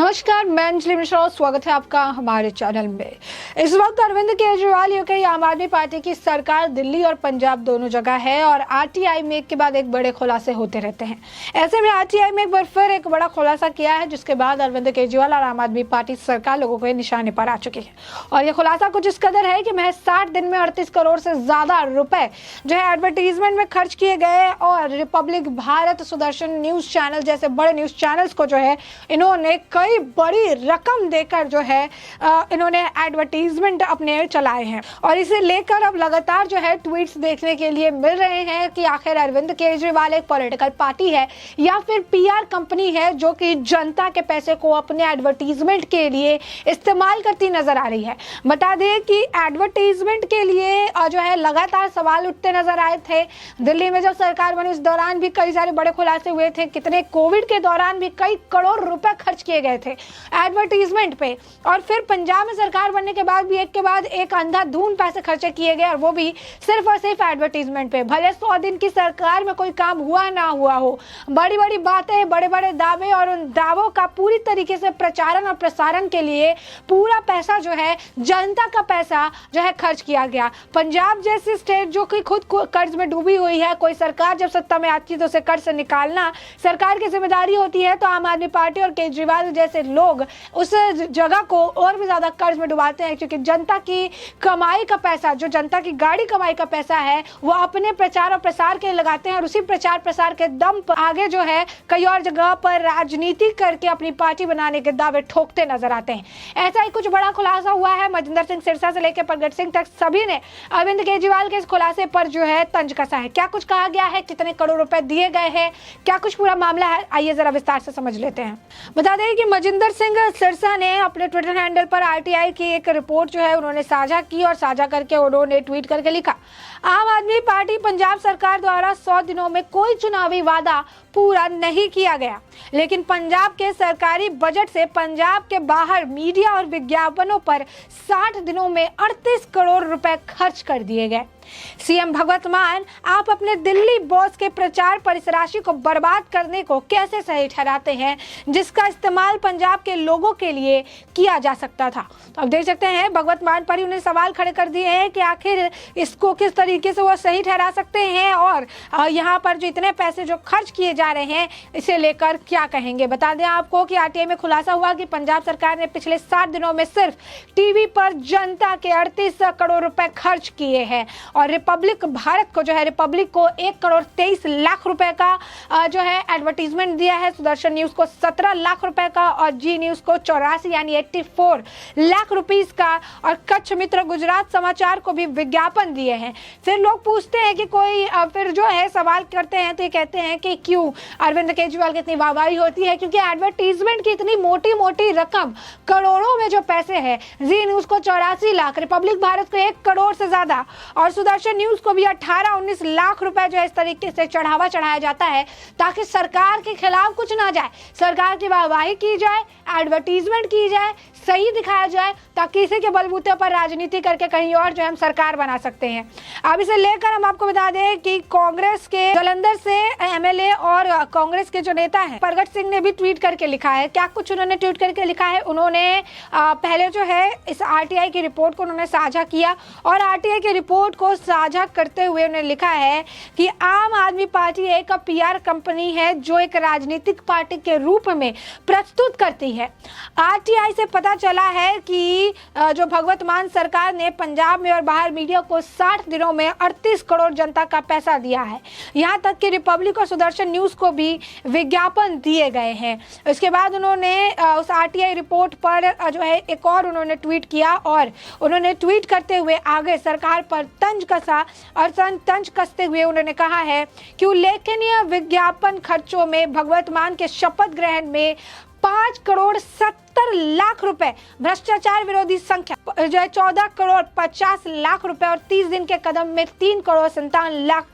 नमस्कार, मैं अंजलि मिश्रा। स्वागत है आपका हमारे चैनल में। इस वक्त अरविंद केजरीवाल यूके आम आदमी पार्टी की सरकार दिल्ली और पंजाब दोनों जगह है और आरटीआई में एक के बाद एक बड़े खुलासे होते रहते हैं। ऐसे में आरटीआई में एक बार फिर एक बड़ा खुलासा किया है, जिसके बाद अरविंद केजरीवाल और आम आदमी पार्टी सरकार लोगों के निशाने पर आ चुकी है। और ये खुलासा कुछ इस कदर है कि महज 60 दिन में 38 करोड़ से ज्यादा रुपए जो है एडवर्टीजमेंट में खर्च किए गए और Republic Bharat, Sudarshan news channel जैसे बड़े न्यूज चैनल्स को जो है इन्होंने कई बड़ी रकम देकर जो है इन्होंने एडवर्टीजमेंट अपने चलाए हैं। और इसे लेकर अब लगातार जो है ट्वीट्स देखने के लिए मिल रहे हैं कि आखिर अरविंद केजरीवाल एक पॉलिटिकल पार्टी है या फिर पीआर कंपनी है जो कि जनता के पैसे को अपने एडवर्टीजमेंट के लिए इस्तेमाल करती नजर आ रही है। बता दें कि एडवर्टीजमेंट के लिए जो है लगातार सवाल उठते नजर आए थे। दिल्ली में जब सरकार बनी उस दौरान भी कई सारे बड़े खुलासे हुए थे। कितने कोविड के दौरान भी कई करोड़ रुपए खर्च किए गए थे एडवर्टीजमेंट पे। और फिर पंजाब में सरकार बनने के बाद भी एक के बाद एक अंधाधुंध पैसे खर्चे किए गए और वो भी सिर्फ और सिर्फ एडवर्टीजमेंट पे। भले 100 दिन की सरकार में कोई काम हुआ ना हुआ हो, बड़ी बड़ी बातें, बड़े बड़े दावे और उन दावों का पूरी तरीके से प्रचारण और प्रसारण के लिए पूरा पैसा जो है जनता का पैसा जो है खर्च किया गया। पंजाब जैसी स्टेट जो कि खुद कर्ज में डूबी हुई है, कोई सरकार जब सत्ता में आती है तो उसे कर्ज से निकालना सरकार की जिम्मेदारी होती है। तो आम आदमी पार्टी और केजरीवाल जैसे लोग उस जगह को और भी ज्यादा कर्ज में डुबाते हैं, क्योंकि जनता की कमाई का पैसा, जो जनता की गाड़ी कमाई का पैसा है, वो अपने प्रचार और प्रसार के लिए लगाते हैं और उसी प्रचार प्रसार के दम पर आगे जो है कई और जगह पर राजनीति करके अपनी पार्टी बनाने के दावे ठोकते नजर आते हैं। ऐसा ही कुछ बड़ा खुलासा हुआ है। मजिंदर सिंह सिरसा से लेकर प्रगट सिंह तक सभी ने अरविंद केजरीवाल के इस खुलासे पर जो है तंज कसा है। क्या कुछ कहा गया है, कितने करोड़ रुपए दिए गए हैं, क्या कुछ पूरा मामला है, आइए जरा विस्तार से समझ लेते हैं। बता दें कि मजिंदर सिंह सिरसा ने अपने ट्विटर हैंडल पर आरटीआई की एक रिपोर्ट जो है उन्होंने साझा की और साझा करके उन्होंने ट्वीट करके लिखा, आम आदमी पार्टी पंजाब सरकार द्वारा 100 दिनों में कोई चुनावी वादा पूरा नहीं किया गया, लेकिन पंजाब के सरकारी बजट से पंजाब के बाहर मीडिया और विज्ञापनों पर 60 दिनों में 38 करोड़ रुपए खर्च कर दिए गए। सीएम भगवत मान, आप अपने दिल्ली बॉस के प्रचार पर इस राशि को बर्बाद करने को कैसे सही ठहराते हैं, जिसका इस्तेमाल पंजाब के लोगों के लिए किया जा सकता था। तो अब देख सकते हैं भगवत मान पर ही उन्हें सवाल खड़े कर दिए हैं कि आखिर इसको किस तरीके से वो सही ठहरा सकते हैं और यहाँ पर जो इतने पैसे जो खर्च किए जा रहे हैं इसे लेकर क्या कहेंगे। बता दें आपको कि आरटीआई में खुलासा हुआ कि पंजाब सरकार ने पिछले 60 दिनों में सिर्फ टीवी पर जनता के 38 करोड़ रुपए खर्च किए हैं और रिपब्लिक भारत को जो है रिपब्लिक को 1 करोड़ 23 लाख रुपए का जो है एडवर्टीजमेंट दिया है, सुदर्शन न्यूज को 17 लाख रुपए का और जी न्यूज को 84 यानी 84 लाख रुपीस का और कच्छ मित्र गुजरात समाचार को भी विज्ञापन दिए हैं। फिर लोग पूछते हैं कि कोई फिर जो है सवाल करते हैं तो ये कहते हैं कि क्यों अरविंद केजरीवाल की इतनी वाहवाही होती है, क्योंकि एडवर्टीजमेंट की इतनी मोटी मोटी रकम, करोड़ों में जो पैसे है, जी न्यूज को 84 लाख, रिपब्लिक भारत को 1 करोड़ से ज्यादा और सुदर्शन न्यूज को भी 18-19 लाख रुपए जो है इस तरीके से चढ़ावा चढ़ाया जाता है ताकि सरकार के खिलाफ कुछ ना जाए, सरकार की वाहवाही की जाए, एडवर्टीजमेंट की जाए, सही दिखाया जाए, ताकि इसी के बलबूते पर राजनीति करके कहीं और जो है हम सरकार बना सकते हैं। अब इसे लेकर हम आपको बता दें कि कांग्रेस के जालंधर से एमएलए और कांग्रेस के जो नेता हैं प्रगट सिंह ने भी ट्वीट करके लिखा है। क्या कुछ उन्होंने ट्वीट करके लिखा है, उन्होंने पहले जो है इस आरटीआई की रिपोर्ट को उन्होंने साझा किया और आरटीआई की रिपोर्ट को साझा करते हुए उन्होंने लिखा है कि आम आदमी पार्टी एक पीआर कंपनी है जो एक राजनीतिक पार्टी के रूप में प्रस्तुत करती है। आरटीआई से पता चला है कि जो भगवत मान सरकार ने पंजाब में और बाहर मीडिया को 60 दिनों में 38 करोड़ जनता का पैसा दिया है। यहाँ तक कि रिपब्लिक और सुदर्शन न्यूज को भी विज्ञापन दिए गए हैं। उसके बाद उन्होंने उस आरटीआई रिपोर्ट पर जो है एक और उन्होंने ट्वीट किया और उन्होंने ट्वीट करते हुए आगे सरकार पर तंज कसा और तंज कसते हुए उन्होंने कहा है कि उल्लेखनीय विज्ञापन खर्चों में भगवत मान के शपथ ग्रहण में 5 करोड़ 70 लाख रुपए भ्रष्टाचार विरोधी संख्या जो है 14 करोड़ 50 लाख रुपए और 30 दिन के कदम में 3 करोड़ 57 लाख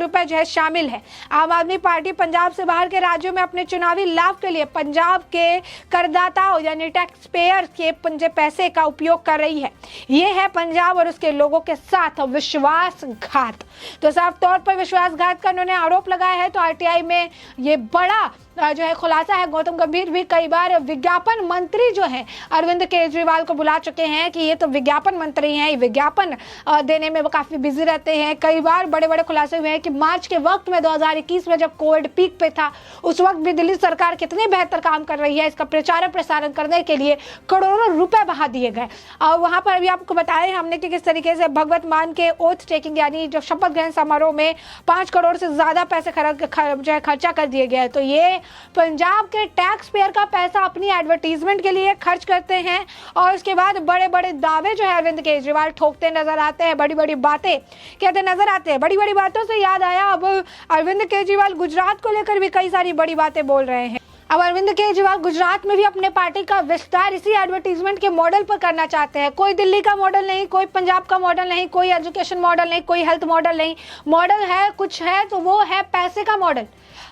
रुपए जो है शामिल है। आम आदमी पार्टी पंजाब से बाहर के राज्यों में अपने चुनावी लाभ के लिए पंजाब के करदाताओं यानी टैक्स पेयर के पैसे का उपयोग कर रही है। ये है पंजाब और उसके लोगों के साथ विश्वासघात। तो साफ तौर पर विश्वासघात का उन्होंने आरोप लगाया है। तो आरटीआई में ये बड़ा जो है खुलासा है। गौतम गंभीर भी कई बार विज्ञापन मंत्री जो है अरविंद केजरीवाल को बुला चुके हैं कि ये तो विज्ञापन मंत्री हैं, विज्ञापन देने में वो काफी बिजी रहते हैं। कई बार बड़े बड़े खुलासे हुए हैं कि मार्च के वक्त में 2021 में जब कोविड पीक पे था उस वक्त भी दिल्ली सरकार कितनी बेहतर काम कर रही है, इसका प्रचार प्रसारण करने के लिए करोड़ों रुपए बहा दिए गए। और वहां पर भी आपको बताया हमने कि किस तरीके से भगवत मान के ओथ टेकिंग यानी जो शपथ ग्रहण समारोह में 5 करोड़ से ज्यादा पैसे जो है खर्चा कर दिए गए। तो ये पंजाब के टैक्स पेयर का पैसा अपनी एडवर्टीजमेंट के लिए खर्च करते हैं और उसके बाद बड़े बड़े दावे जो है अरविंद केजरीवाल ठोकते नजर आते हैं, बड़ी बड़ी बातें कहते नजर आते हैं। बड़ी बड़ी बातों से याद आया, अब अरविंद केजरीवाल गुजरात को लेकर भी कई सारी बड़ी बातें बोल रहे हैं। अब अरविंद केजरीवाल गुजरात में भी अपने पार्टी का विस्तार इसी एडवर्टीजमेंट के मॉडल पर करना चाहते हैं। कोई दिल्ली का मॉडल नहीं, कोई पंजाब का मॉडल नहीं, कोई एजुकेशन मॉडल नहीं, कोई हेल्थ मॉडल नहीं। मॉडल है कुछ है तो वो है पैसे का मॉडल।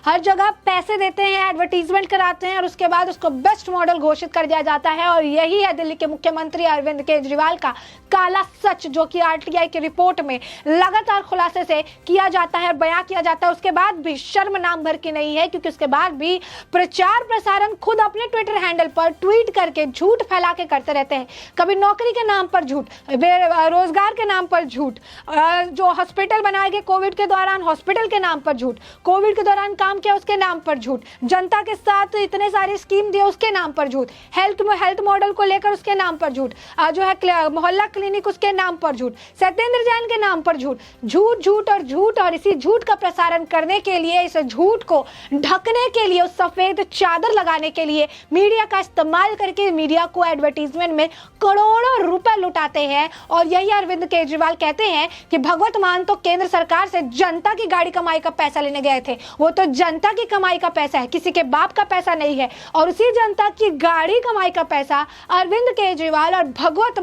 हर जगह पैसे देते हैं, एडवर्टीजमेंट कराते हैं और उसके बाद उसको बेस्ट मॉडल घोषित कर दिया जाता है। और यही है दिल्ली के मुख्यमंत्री अरविंद केजरीवाल का काला सच, जो कि आरटीआई की रिपोर्ट में लगातार खुलासे से किया जाता है, बयां किया जाता है। उसके बाद भी शर्म नाम भर की नहीं है, क्योंकि उसके बाद भी प्रचार प्रसारण खुद अपने ट्विटर हैंडल पर ट्वीट करके झूठ फैला के करते रहते हैं। कभी नौकरी के नाम पर झूठ, रोजगार के नाम पर झूठ, जो हॉस्पिटल बनाए गए कोविड के दौरान हॉस्पिटल के नाम पर झूठ, कोविड के दौरान काम किया उसके नाम पर झूठ, जनता के साथ इतने सारी स्कीम दिए उसके नाम पर झूठ, हेल्थ मॉडल को लेकर उसके नाम पर झूठ, जो है मोहल्ला क्लिनिक उसके नाम पर झूठ, सत्येंद्र जैन के नाम पर झूठ, झूठ और झूठ। और इसी झूठ का प्रसारण करने के लिए, इस झूठ को ढकने के लिए, उस सफेद चादर लगाने के लिए मीडिया का इस्तेमाल करके मीडिया को एडवर्टीजमेंट में करोड़ों रुपए लुटाते हैं। और यही अरविंद केजरीवाल कहते हैं कि भगवत मान तो केंद्र सरकार से जनता की गाड़ी कमाई का पैसा लेने गए थे, वो तो जनता की कमाई का पैसा है, किसी के बाप का पैसा नहीं है। और उसी जनता की गाड़ी कमाई का पैसा अरविंद केजरीवाल और भगवत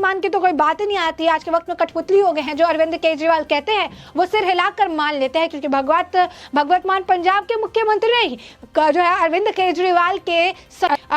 मान की तो कोई बात ही नहीं आती। आज के वक्त में कठपुतली हो गए हैं। जो अरविंद केजरीवाल कहते हैं वो सिर हिलाकर मान लेते हैं, क्योंकि भगवत मान पंजाब के मुख्यमंत्री नहीं, जो है अरविंद केजरीवाल के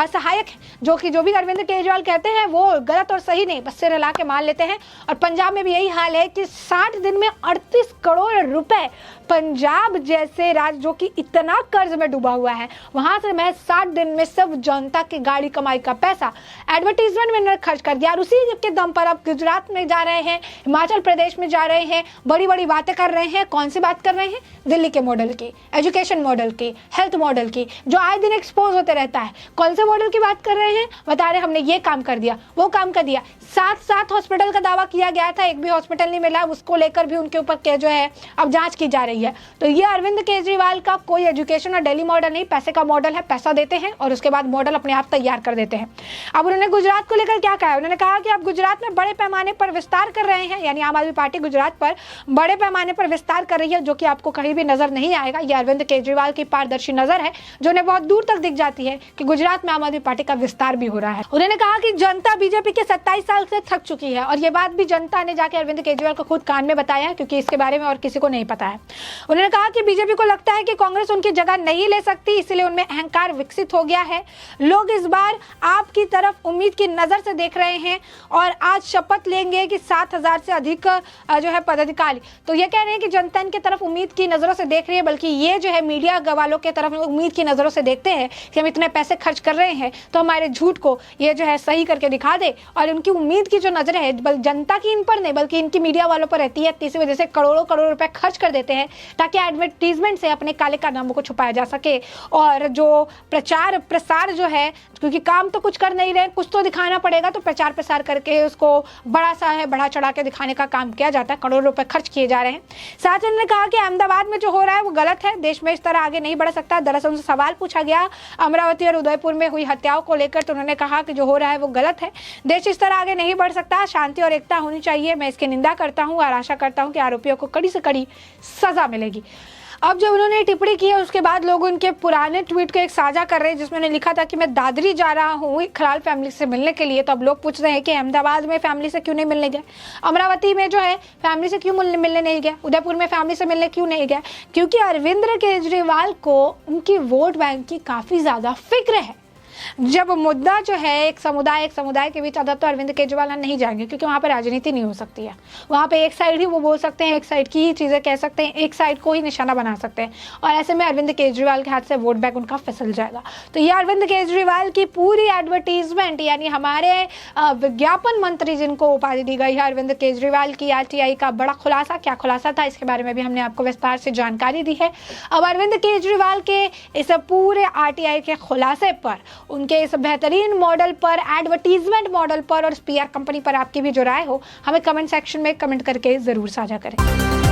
सहायक, जो भी अरविंद केजरीवाल कहते हैं वो गलत और सही नहीं, बस सिर हिला के मान लेते हैं। और पंजाब में भी यही हाल है कि 60 दिन में 38 करोड़ रुपए पंजाब जैसे राज्य जो कि इतना कर्ज में डूबा हुआ है, वहां से महज 60 दिन में सब जनता की गाड़ी कमाई का पैसा एडवर्टीजमेंट में खर्च कर दिया। और उसी के दम पर अब गुजरात में जा रहे हैं, हिमाचल प्रदेश में जा रहे हैं, बड़ी बड़ी बातें कर रहे हैं। कौन सी बात कर रहे हैं? दिल्ली के मॉडल की, एजुकेशन मॉडल की, हेल्थ मॉडल की, जो आए दिन एक्सपोज होते रहता है। कौन से मॉडल की बात कर रहे हैं? बता रहे हमने ये काम कर दिया, वो काम कर दिया। 7 हॉस्पिटल का दावा किया गया था, एक भी हॉस्पिटल नहीं मिला, उसको लेकर भी उनके ऊपर जो है अब जांच की जा रही है। तो ये अरविंद केजरीवाल का कोई एजुकेशन और दिल्ली मॉडल नहीं, पैसे का मॉडल है। पैसा देते हैं और उसके बाद मॉडल अपने आप तैयार कर देते हैं। अब उन्होंने गुजरात को लेकर क्या कहा? उन्होंने कहा कि अब गुजरात में बड़े पैमाने पर विस्तार कर रहे हैं, यानी आम आदमी पार्टी गुजरात पर बड़े पैमाने पर विस्तार कर रही है, जो कि आपको कहीं भी नजर नहीं आएगा। ये अरविंद केजरीवाल की पारदर्शी नजर है, जो उन्हें बहुत दूर तक दिख जाती है कि गुजरात में आम आदमी पार्टी का विस्तार भी हो रहा है। उन्होंने कहा कि जनता बीजेपी के 27 साल से थक चुकी है, और ये बात भी जनता ने जाके अरविंद केजरीवाल को खुद कान में बताया है, क्योंकि इसके बारे में और किसी को नहीं पता है। उन्होंने कहा कि बीजेपी को लगता है कि कांग्रेस उनकी जगह नहीं ले सकती, इसलिए उनमें अहंकार विकसित हो गया है। लोग इस बार आपकी तरफ उम्मीद की नजर से देख रहे हैं और आज शपथ लेंगे कि 7000 से अधिक जो है पदाधिकारी। तो ये कह रहे हैं कि जनता इनकी तरफ उम्मीद की नजरों से देख रही है, बल्कि ये जो है मीडिया वालों के तरफ उम्मीद की नजरों से देखते हैं कि हम इतने पैसे खर्च कर रहे हैं तो हमारे झूठ को ये जो है सही करके दिखा दे। और उनकी उम्मीद की जो नजर है जनता की इन पर नहीं बल्कि इनकी मीडिया वालों पर रहती है। इसी वजह से करोड़ों रुपए खर्च कर देते हैं ताकि एडवर्टीजमेंट से अपने काले कारनामों को छुपाया जा सके। और जो प्रचार प्रसार जो है, क्योंकि काम तो कुछ कर नहीं रहे, कुछ तो दिखाना पड़ेगा, तो प्रचार प्रसार करके उसको बढ़ा चढ़ा के दिखाने का काम किया जाता है। करोड़ों रुपए खर्च किए जा रहे हैं। साथ ही उन्होंने कहा कि अहमदाबाद में जो हो रहा है वो गलत है, देश में इस तरह आगे नहीं बढ़ सकता। दरअसल उनसे सवाल पूछा गया अमरावती और उदयपुर में हुई हत्याओं को लेकर, तो उन्होंने कहा कि जो हो रहा है वो गलत है, देश इस तरह आगे नहीं बढ़ सकता, शांति और एकता होनी चाहिए। मैं इसकी निंदा करता हूँ और आशा करता हूँ कि आरोपियों को कड़ी से कड़ी सजा मिलेगी। अब जब उन्होंने टिप्पणी की है उसके बाद लोग उनके पुराने ट्वीट को एक साझा कर रहे हैं जिसमें उन्होंने लिखा था कि मैं दादरी जा रहा हूँ खलाल फैमिली से मिलने के लिए। तो अब लोग पूछ रहे हैं कि अहमदाबाद में फैमिली से क्यों नहीं मिलने गए, अमरावती में जो है फैमिली से क्यों मिलने नहीं गया, उदयपुर में फैमिली से मिलने क्यों नहीं गया? क्योंकि अरविंद केजरीवाल को उनकी वोट बैंक की काफ़ी ज़्यादा फिक्र है। जब मुद्दा जो है एक समुदाय के बीच आता तो अरविंद केजरीवाल नहीं जाएंगे, क्योंकि वहाँ पर राजनीति नहीं हो सकती है। वहाँ पे एक साइड ही वो बोल सकते हैं, एक साइड की ही चीज़ें कह सकते हैं, एक साइड को ही निशाना बना सकते हैं, और ऐसे में अरविंद केजरीवाल के हाथ से वोट बैंक उनका फिसल जाएगा। तो ये अरविंद केजरीवाल की पूरी एडवर्टीजमेंट, यानी हमारे विज्ञापन मंत्री जिनको उपाधि दी गई है अरविंद केजरीवाल की, RTI का बड़ा खुलासा, क्या खुलासा था इसके बारे में भी हमने आपको विस्तार से जानकारी दी है। अब अरविंद केजरीवाल के इस पूरे RTI के खुलासे पर, उनके इस बेहतरीन मॉडल पर, एडवर्टीजमेंट मॉडल पर और PR कंपनी पर आपकी भी जो राय हो हमें कमेंट सेक्शन में कमेंट करके ज़रूर साझा करें।